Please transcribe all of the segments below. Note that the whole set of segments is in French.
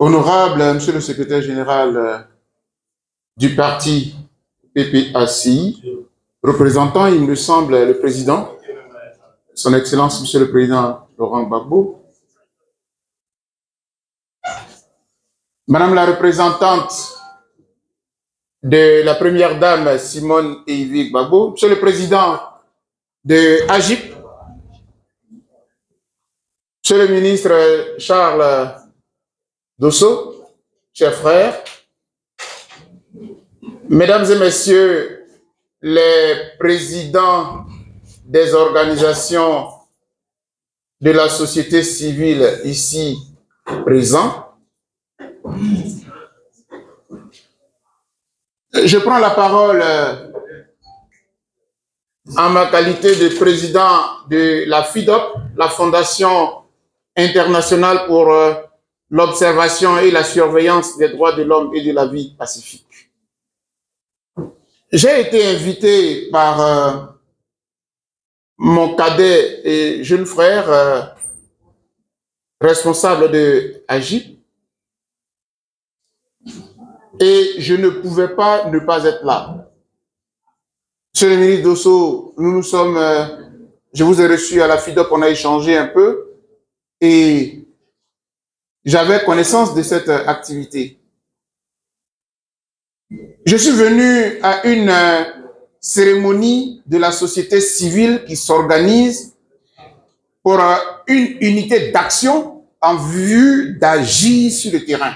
Honorable Monsieur le Secrétaire général du parti PPACI, représentant, il me semble, le président, Son Excellence Monsieur le Président Laurent Gbagbo, Madame la représentante de la Première Dame Simone Eivie Gbagbo, Monsieur le Président de AGIP, Monsieur le ministre Charles Dosso, chers frères, Mesdames et Messieurs les présidents des organisations de la société civile ici présents, je prends la parole en ma qualité de président de la FIDOP, la Fondation internationale pour l'observation et la surveillance des droits de l'homme et de la vie pacifique. J'ai été invité par mon cadet et jeune frère responsable de AGIP et je ne pouvais pas ne pas être là. Monsieur le ministre Dosso, nous sommes, je vous ai reçu à la FIDOP, on a échangé un peu et j'avais connaissance de cette activité. Je suis venu à une cérémonie de la société civile qui s'organise pour une unité d'action en vue d'agir sur le terrain.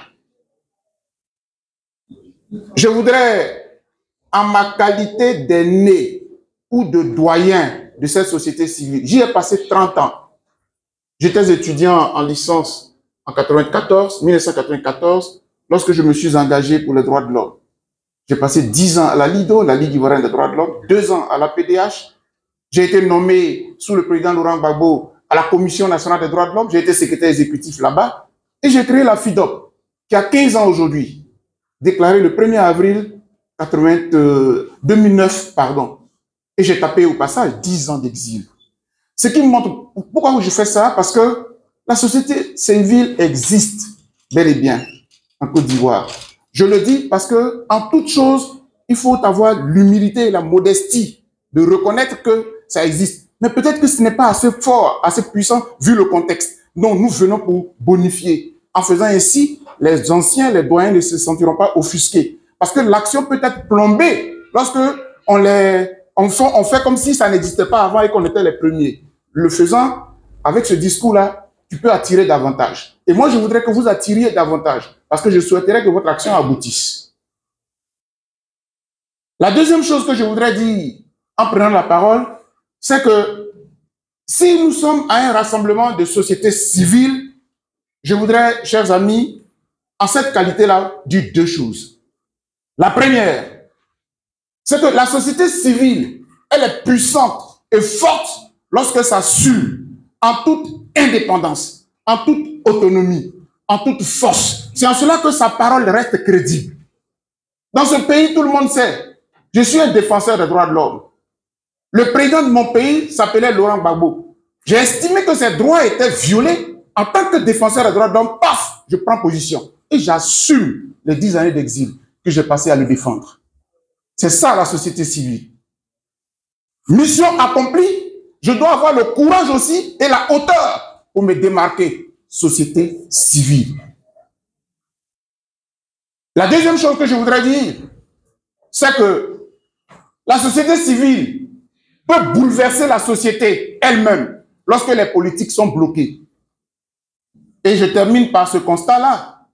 Je voudrais, en ma qualité d'aîné ou de doyen de cette société civile, j'y ai passé 30 ans. J'étais étudiant en licence en 1994, lorsque je me suis engagé pour les droits de l'homme. J'ai passé 10 ans à la LIDO, la Ligue ivoirienne des droits de l'homme, 2 ans à la PDH. J'ai été nommé sous le président Laurent Gbagbo à la Commission nationale des droits de l'homme. J'ai été secrétaire exécutif là-bas. Et j'ai créé la FIDOP, qui a 15 ans aujourd'hui, déclarée le 1er avril 2009, pardon. Et j'ai tapé au passage 10 ans d'exil. Ce qui me montre pourquoi je fais ça, parce que la société civile existe bel et bien en Côte d'Ivoire. Je le dis parce que en toute chose, il faut avoir l'humilité et la modestie de reconnaître que ça existe. Mais peut-être que ce n'est pas assez fort, assez puissant vu le contexte. Non, nous venons pour bonifier. En faisant ainsi, les anciens, les doyens ne se sentiront pas offusqués. Parce que l'action peut être plombée lorsque on fait comme si ça n'existait pas avant et qu'on était les premiers. Le faisant, avec ce discours-là, tu peux attirer davantage. Et moi, je voudrais que vous attiriez davantage, parce que je souhaiterais que votre action aboutisse. La deuxième chose que je voudrais dire en prenant la parole, c'est que si nous sommes à un rassemblement de sociétés civiles, je voudrais, chers amis, en cette qualité-là, dire 2 choses. La première, c'est que la société civile, elle est puissante et forte lorsque ça s'assure en toute indépendance, en toute autonomie, en toute force. C'est en cela que sa parole reste crédible. Dans ce pays, tout le monde sait, je suis un défenseur des droits de l'homme. Le président de mon pays s'appelait Laurent Gbagbo. J'ai estimé que ses droits étaient violés. En tant que défenseur des droits de l'homme, paf, je prends position. Et j'assume les 10 années d'exil que j'ai passé à le défendre. C'est ça la société civile. Mission accomplie, je dois avoir le courage aussi et la hauteur pour me démarquer. Société civile. La deuxième chose que je voudrais dire, c'est que la société civile peut bouleverser la société elle-même lorsque les politiques sont bloquées. Et je termine par ce constat-là.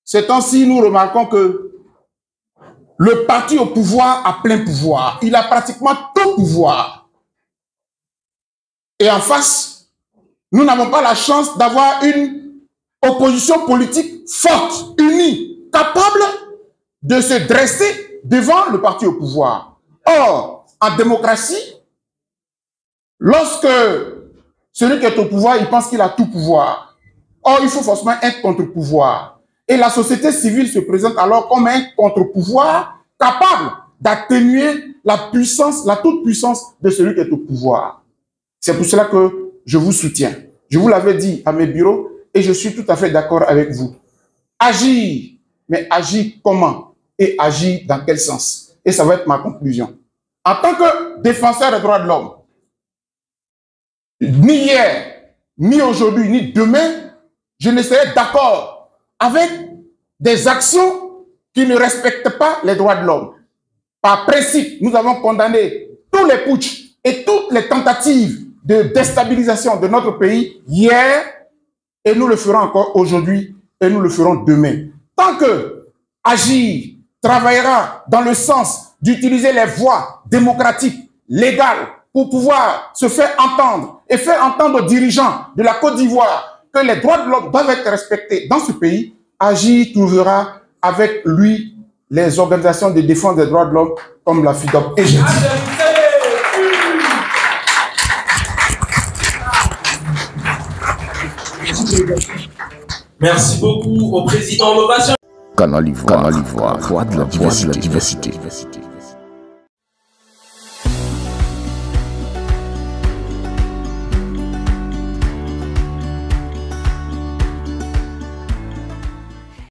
Ces temps-ci, nous remarquons que le parti au pouvoir a plein pouvoir. Il a pratiquement tout pouvoir. Et en face, nous n'avons pas la chance d'avoir une opposition politique forte, unie, capable de se dresser devant le parti au pouvoir. Or, en démocratie, lorsque celui qui est au pouvoir, il pense qu'il a tout pouvoir. Or, il faut forcément un contre-pouvoir. Et la société civile se présente alors comme un contre-pouvoir capable d'atténuer la puissance, la toute-puissance de celui qui est au pouvoir. C'est pour cela que je vous soutiens. Je vous l'avais dit à mes bureaux et je suis tout à fait d'accord avec vous. agir. Mais agir comment? Et agir dans quel sens? Et ça va être ma conclusion. En tant que défenseur des droits de l'homme, ni hier, ni aujourd'hui, ni demain, je ne serai d'accord avec des actions qui ne respectent pas les droits de l'homme. Par principe, nous avons condamné tous les putschs et toutes les tentatives de déstabilisation de notre pays hier, et nous le ferons encore aujourd'hui, et nous le ferons demain. Tant que Agir travaillera dans le sens d'utiliser les voies démocratiques, légales, pour pouvoir se faire entendre et faire entendre aux dirigeants de la Côte d'Ivoire que les droits de l'homme doivent être respectés dans ce pays, Agir trouvera avec lui les organisations de défense des droits de l'homme comme la FIDOP. Et je dis... Merci beaucoup au président L'Ovation. Canal Ivoire, voix de la diversité.